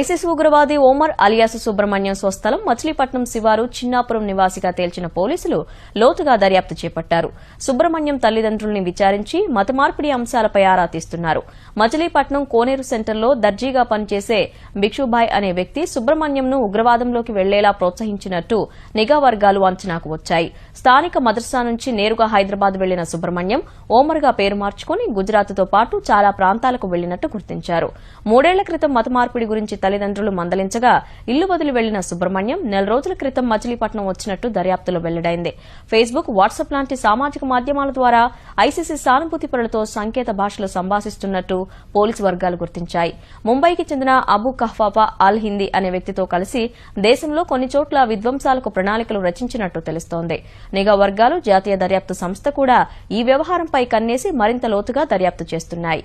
ISIS ఉగ్రవాది Omar alias Subrahmanyam స్వస్థలం మచిలీపట్నం శివారు చిన్నాపురం నివాసిగా తేల్చిన పోలీసులు లోతుగా దర్యాప్తు చేపట్టారు. సుబ్రహ్మణ్యం తల్లిదండ్రుల్ని విచారించి మత మార్పిడి అంశాలపై ఆరా తీస్తున్నారు. మచిలీపట్నం కోనేరు సెంటర్లో దర్జీగా పనిచేసే భిక్షుభాయ్ అనే వ్యక్తి సుబ్రహ్మణ్యంను ఉగ్రవాదంలోకి వెళ్లేలా ప్రోత్సహించినట్టు నిఘా వర్గాలు అంచనాకు వచ్చాయి. స్థానిక మద్రసా నుంచి నేరుగా హైదరాబాద్ వెళ్లిన సుబ్రహ్మణ్యం ఓమర్గా పేరు మార్చుకుని గుజరాత్తో పాటు చాలా ప్రాంతాలకు వెళ్లినట్టు గుర్తించారు. 3 ఏళ్ల క్రితం మత మార్పిడి గురించి తల్లిదండ్రులు మందలించగా ఇల్లు వదిలి వెళ్లిన సుబ్రహ్మణ్యం నెల రోజుల క్రితం మచిలీపట్నం వచ్చినట్టు దర్యాప్తులో వెల్లడైంది. ఫేస్బుక్, వాట్సాప్ లాంటి సామాజిక మాధ్యమాల ద్వారా ఐసీసీ సానుభూతి పరులతో సంకేత భాషలో సంభాషిస్తున్నట్టు పోలీసు వర్గాలు గుర్తించాయి. ముంబైకి చెందిన అబు కహ్ఫాఫా అల్ హిందీ అనే వ్యక్తితో కలిసి దేశంలో కొన్ని చోట్ల విధ్వంసాలకు ప్రణాళికలు రచించినట్టు తెలుస్తోంది. నిఘా వర్గాలు, జాతీయ దర్యాప్తు సంస్థ కూడా ఈ వ్యవహారంపై కన్నేసి మరింత లోతుగా దర్యాప్తు చేస్తున్నాయి.